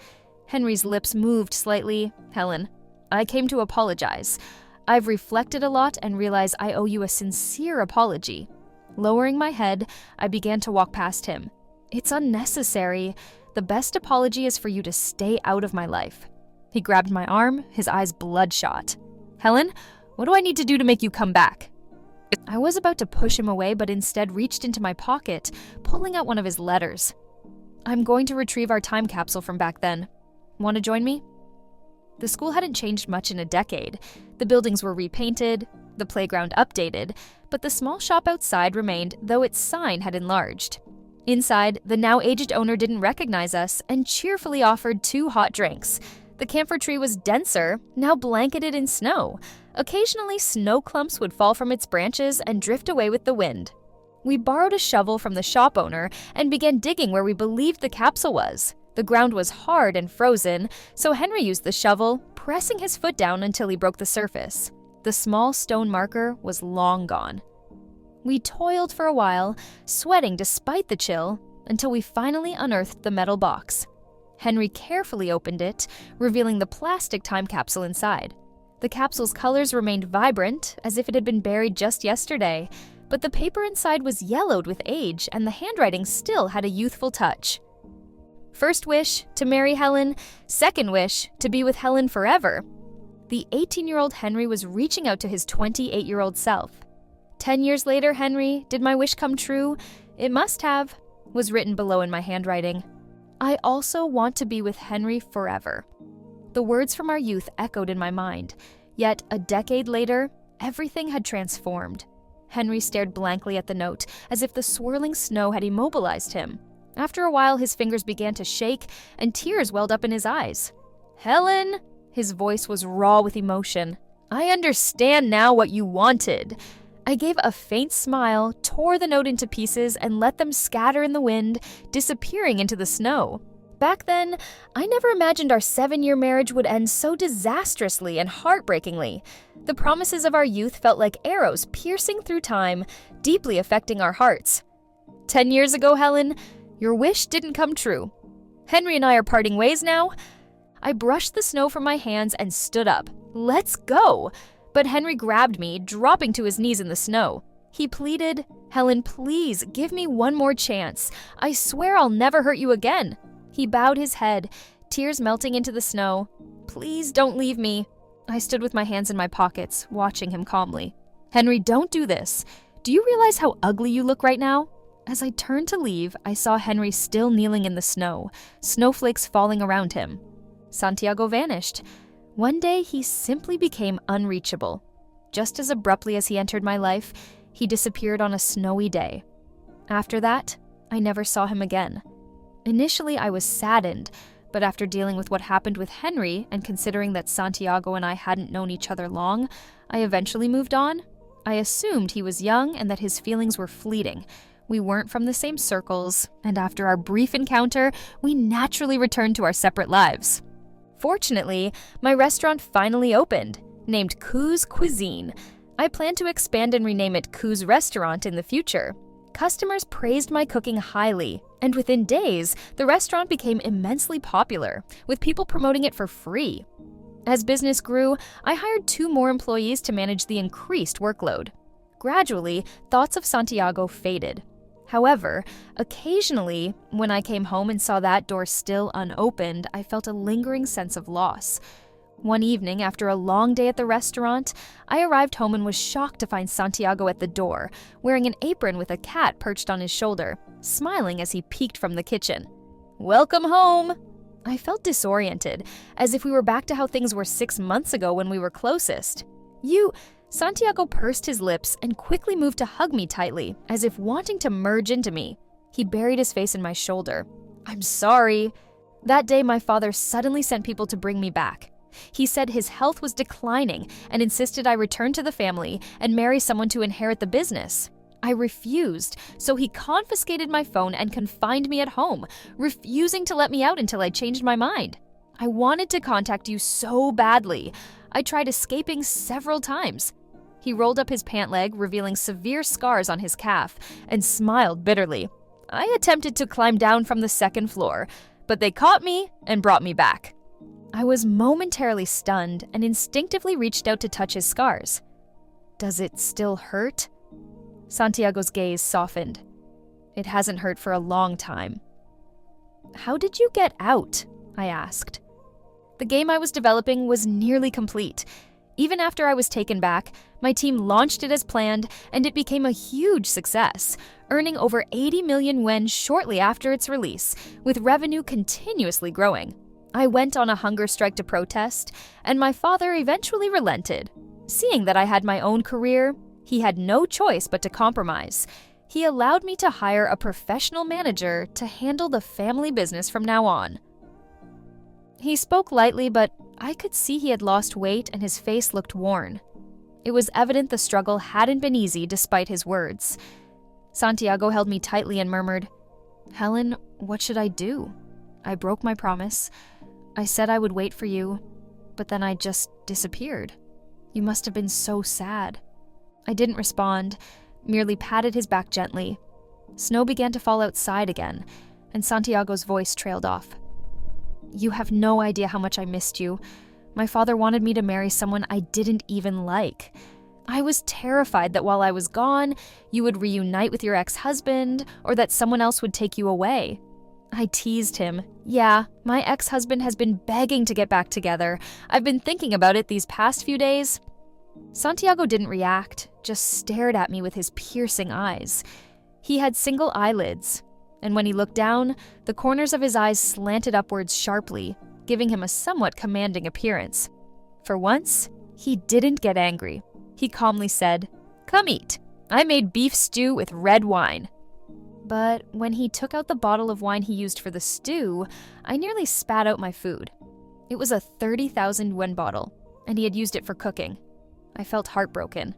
Henry's lips moved slightly. "Helen, I came to apologize. I've reflected a lot and realize I owe you a sincere apology." Lowering my head, I began to walk past him. "It's unnecessary. The best apology is for you to stay out of my life." He grabbed my arm, his eyes bloodshot. "Helen, what do I need to do to make you come back?" I was about to push him away, but instead reached into my pocket, pulling out one of his letters. "I'm going to retrieve our time capsule from back then. Want to join me?" The school hadn't changed much in a decade. The buildings were repainted, The playground updated, but the small shop outside remained, though its sign had enlarged. Inside, the now aged owner didn't recognize us and cheerfully offered 2 hot drinks. The camphor tree was denser, now blanketed in snow. Occasionally, snow clumps would fall from its branches and drift away with the wind. We borrowed a shovel from the shop owner and began digging where we believed the capsule was. The ground was hard and frozen, so Henry used the shovel, pressing his foot down until he broke the surface. The small stone marker was long gone. We toiled for a while, sweating despite the chill, until we finally unearthed the metal box. Henry carefully opened it, revealing the plastic time capsule inside. The capsule's colors remained vibrant, as if it had been buried just yesterday, but the paper inside was yellowed with age and the handwriting still had a youthful touch. First wish, to marry Helen. Second wish, to be with Helen forever. The 18-year-old Henry was reaching out to his 28-year-old self. 10 years later, Henry, did my wish come true? It must have, was written below in my handwriting. I also want to be with Henry forever. The words from our youth echoed in my mind, yet a decade later, everything had transformed. Henry stared blankly at the note, as if the swirling snow had immobilized him. After a while, his fingers began to shake, and tears welled up in his eyes. "Helen!" His voice was raw with emotion. "I understand now what you wanted." I gave a faint smile, tore the note into pieces, and let them scatter in the wind, disappearing into the snow. Back then, I never imagined our 7-year marriage would end so disastrously and heartbreakingly. The promises of our youth felt like arrows piercing through time, deeply affecting our hearts. 10 years ago, Helen, your wish didn't come true. Henry and I are parting ways now. I brushed the snow from my hands and stood up. Let's go! But Henry grabbed me, dropping to his knees in the snow. He pleaded, "Helen, please, give me one more chance. I swear I'll never hurt you again." He bowed his head, tears melting into the snow. "Please don't leave me." I stood with my hands in my pockets, watching him calmly. "Henry, don't do this. Do you realize how ugly you look right now?" As I turned to leave, I saw Henry still kneeling in the snow, snowflakes falling around him. Santiago vanished. One day, he simply became unreachable. Just as abruptly as he entered my life, he disappeared on a snowy day. After that, I never saw him again. Initially, I was saddened, but after dealing with what happened with Henry and considering that Santiago and I hadn't known each other long, I eventually moved on. I assumed he was young and that his feelings were fleeting. We weren't from the same circles, and after our brief encounter, we naturally returned to our separate lives. Fortunately, my restaurant finally opened, named Coos Cuisine. I plan to expand and rename it Coos Restaurant in the future. Customers praised my cooking highly, and within days, the restaurant became immensely popular, with people promoting it for free. As business grew, I hired 2 more employees to manage the increased workload. Gradually, thoughts of Santiago faded. However, occasionally, when I came home and saw that door still unopened, I felt a lingering sense of loss. One evening, after a long day at the restaurant, I arrived home and was shocked to find Santiago at the door, wearing an apron with a cat perched on his shoulder, smiling as he peeked from the kitchen. "Welcome home!" I felt disoriented, as if we were back to how things were 6 months ago when we were closest. Santiago pursed his lips and quickly moved to hug me tightly, as if wanting to merge into me. He buried his face in my shoulder. "I'm sorry." That day, my father suddenly sent people to bring me back. He said his health was declining and insisted I return to the family and marry someone to inherit the business. I refused, so he confiscated my phone and confined me at home, refusing to let me out until I changed my mind. I wanted to contact you so badly. I tried escaping several times. He rolled up his pant leg, revealing severe scars on his calf, and smiled bitterly. I attempted to climb down from the 2nd floor, but they caught me and brought me back. I was momentarily stunned and instinctively reached out to touch his scars. "Does it still hurt?" Santiago's gaze softened. "It hasn't hurt for a long time." "How did you get out?" I asked. The game I was developing was nearly complete. Even after I was taken back, my team launched it as planned, and it became a huge success, earning over 80 million yen shortly after its release, with revenue continuously growing. I went on a hunger strike to protest, and my father eventually relented. Seeing that I had my own career, he had no choice but to compromise. He allowed me to hire a professional manager to handle the family business from now on. He spoke lightly, but I could see he had lost weight and his face looked worn. It was evident the struggle hadn't been easy despite his words. Santiago held me tightly and murmured, "Helen, what should I do? I broke my promise. I said I would wait for you, but then I just disappeared. You must have been so sad." I didn't respond, merely patted his back gently. Snow began to fall outside again, and Santiago's voice trailed off. "You have no idea how much I missed you. My father wanted me to marry someone I didn't even like. I was terrified that while I was gone, you would reunite with your ex-husband, or that someone else would take you away." I teased him. "Yeah, my ex-husband has been begging to get back together. I've been thinking about it these past few days." Santiago didn't react, just stared at me with his piercing eyes. He had single eyelids, and when he looked down, the corners of his eyes slanted upwards sharply, giving him a somewhat commanding appearance. For once, he didn't get angry. He calmly said, "Come eat. I made beef stew with red wine." But when he took out the bottle of wine he used for the stew, I nearly spat out my food. It was a 30,000 yuan bottle, and he had used it for cooking. I felt heartbroken.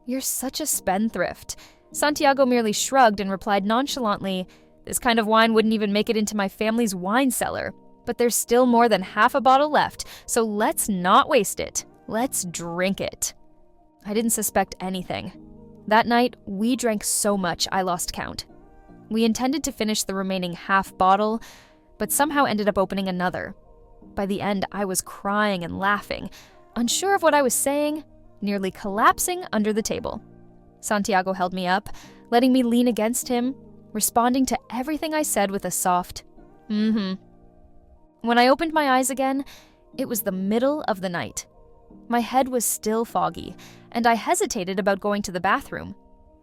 "You're such a spendthrift." Santiago merely shrugged and replied nonchalantly, "This kind of wine wouldn't even make it into my family's wine cellar. But there's still more than half a bottle left, so let's not waste it. Let's drink it." I didn't suspect anything. That night, we drank so much I lost count. We intended to finish the remaining half bottle, but somehow ended up opening another. By the end, I was crying and laughing, unsure of what I was saying, nearly collapsing under the table. Santiago held me up, letting me lean against him, responding to everything I said with a soft, "Mm-hmm." When I opened my eyes again, it was the middle of the night. My head was still foggy, and I hesitated about going to the bathroom.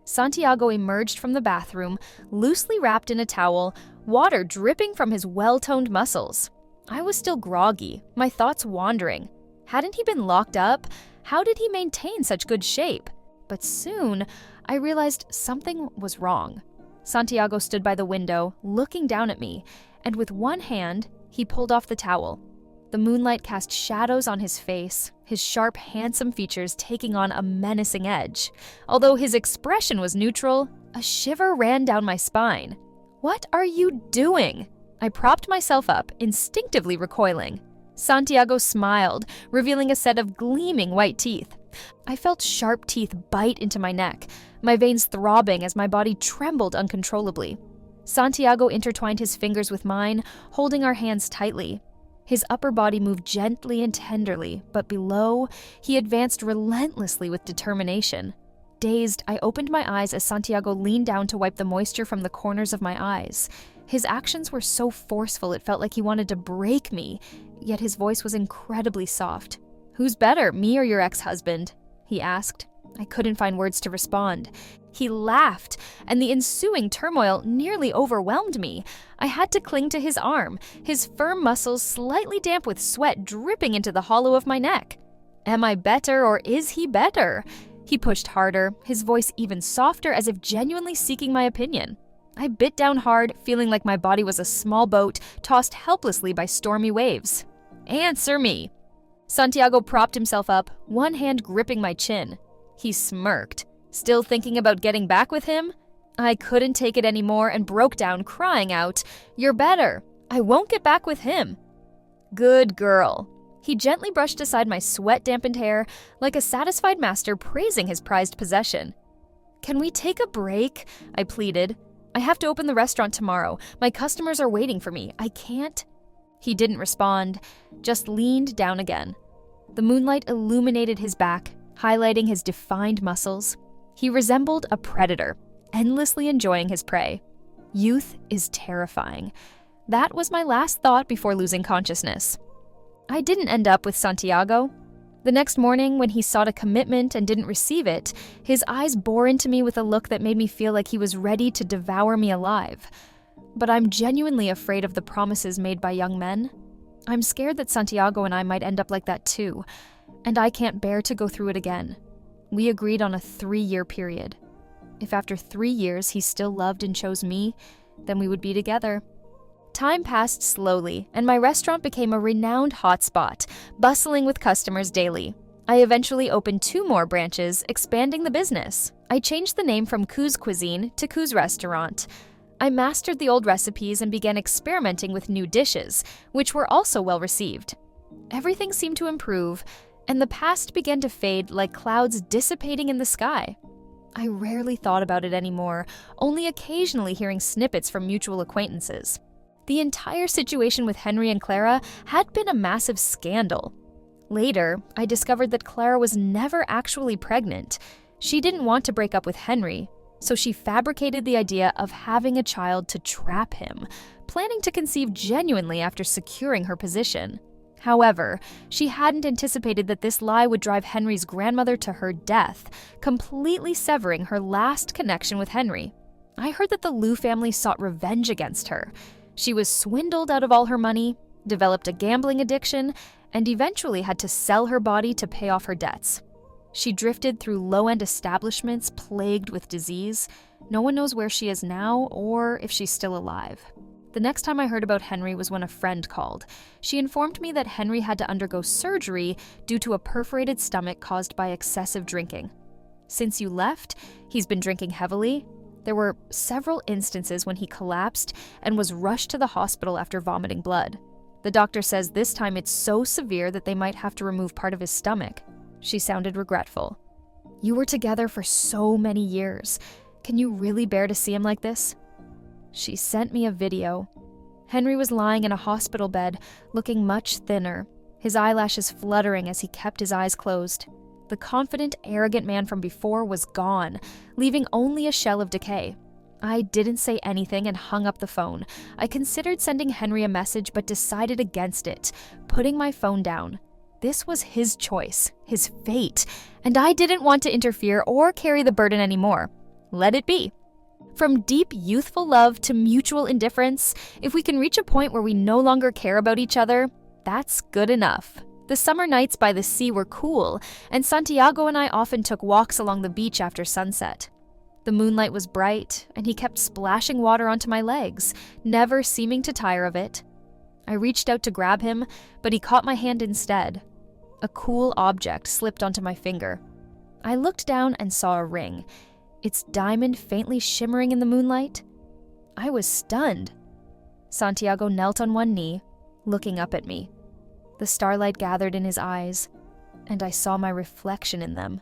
Santiago emerged from the bathroom, loosely wrapped in a towel, water dripping from his well-toned muscles. I was still groggy, my thoughts wandering. Hadn't he been locked up? How did he maintain such good shape? But soon, I realized something was wrong. Santiago stood by the window, looking down at me, and with one hand, he pulled off the towel. The moonlight cast shadows on his face, his sharp, handsome features taking on a menacing edge. Although his expression was neutral, a shiver ran down my spine. "What are you doing?" I propped myself up, instinctively recoiling. Santiago smiled, revealing a set of gleaming white teeth. I felt sharp teeth bite into my neck, my veins throbbing as my body trembled uncontrollably. Santiago intertwined his fingers with mine, holding our hands tightly. His upper body moved gently and tenderly, but below, he advanced relentlessly with determination. Dazed, I opened my eyes as Santiago leaned down to wipe the moisture from the corners of my eyes. His actions were so forceful it felt like he wanted to break me, yet his voice was incredibly soft. "Who's better, me or your ex-husband?" he asked. I couldn't find words to respond. He laughed, and the ensuing turmoil nearly overwhelmed me. I had to cling to his arm, his firm muscles slightly damp with sweat dripping into the hollow of my neck. Am I better, or is he better? He pushed harder, his voice even softer, as if genuinely seeking my opinion. I bit down hard, feeling like my body was a small boat tossed helplessly by stormy waves. "Answer me." Santiago propped himself up, one hand gripping my chin. He smirked. Still thinking about getting back with him? I couldn't take it anymore and broke down, crying out, "You're better. I won't get back with him." "Good girl." He gently brushed aside my sweat-dampened hair, like a satisfied master praising his prized possession. "Can we take a break?" I pleaded. "I have to open the restaurant tomorrow. My customers are waiting for me. I can't." He didn't respond, just leaned down again. The moonlight illuminated his back, highlighting his defined muscles. He resembled a predator, endlessly enjoying his prey. Youth is terrifying. That was my last thought before losing consciousness. I didn't end up with Santiago. The next morning, when he sought a commitment and didn't receive it, his eyes bore into me with a look that made me feel like he was ready to devour me alive. But I'm genuinely afraid of the promises made by young men. I'm scared that Santiago and I might end up like that too. and I can't bear to go through it again. We agreed on a 3-year period. If after 3 years he still loved and chose me, then we would be together. Time passed slowly, and my restaurant became a renowned hotspot, bustling with customers daily. I eventually opened 2 more branches, expanding the business. I changed the name from Coos Cuisine to Coos Restaurant. I mastered the old recipes and began experimenting with new dishes, which were also well received. Everything seemed to improve, and the past began to fade like clouds dissipating in the sky. I rarely thought about it anymore, only occasionally hearing snippets from mutual acquaintances. The entire situation with Henry and Clara had been a massive scandal. Later, I discovered that Clara was never actually pregnant. She didn't want to break up with Henry, so she fabricated the idea of having a child to trap him, planning to conceive genuinely after securing her position. However, she hadn't anticipated that this lie would drive Henry's grandmother to her death, completely severing her last connection with Henry. I heard that the Lou family sought revenge against her. She was swindled out of all her money, developed a gambling addiction, and eventually had to sell her body to pay off her debts. She drifted through low-end establishments plagued with disease. No one knows where she is now or if she's still alive. The next time I heard about Henry was when a friend called. She informed me that Henry had to undergo surgery due to a perforated stomach caused by excessive drinking. Since you left, he's been drinking heavily. There were several instances when he collapsed and was rushed to the hospital after vomiting blood. The doctor says this time it's so severe that they might have to remove part of his stomach. She sounded regretful. You were together for so many years. Can you really bear to see him like this? She sent me a video. Henry was lying in a hospital bed, looking much thinner, his eyelashes fluttering as he kept his eyes closed. The confident, arrogant man from before was gone, leaving only a shell of decay. I didn't say anything and hung up the phone. I considered sending Henry a message but decided against it, putting my phone down. This was his choice, his fate, and I didn't want to interfere or carry the burden anymore. Let it be. From deep youthful love to mutual indifference, if we can reach a point where we no longer care about each other, that's good enough. The summer nights by the sea were cool, and Santiago and I often took walks along the beach after sunset. The moonlight was bright, and he kept splashing water onto my legs, never seeming to tire of it. I reached out to grab him, but he caught my hand instead. A cool object slipped onto my finger. I looked down and saw a ring, its diamond faintly shimmering in the moonlight. I was stunned. Santiago knelt on one knee, looking up at me. The starlight gathered in his eyes, and I saw my reflection in them.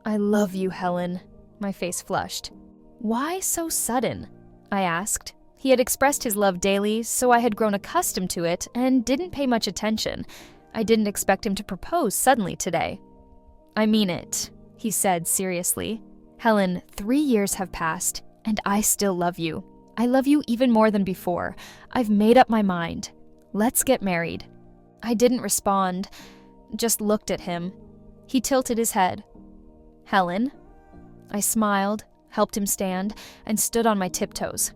I love you, Helen. My face flushed. Why so sudden? I asked. He had expressed his love daily, so I had grown accustomed to it and didn't pay much attention. I didn't expect him to propose suddenly today. I mean it, he said seriously. Helen, 3 years have passed, and I still love you. I love you even more than before. I've made up my mind. Let's get married. I didn't respond, just looked at him. He tilted his head. Helen? I smiled, helped him stand, and stood on my tiptoes.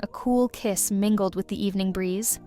A cool kiss mingled with the evening breeze.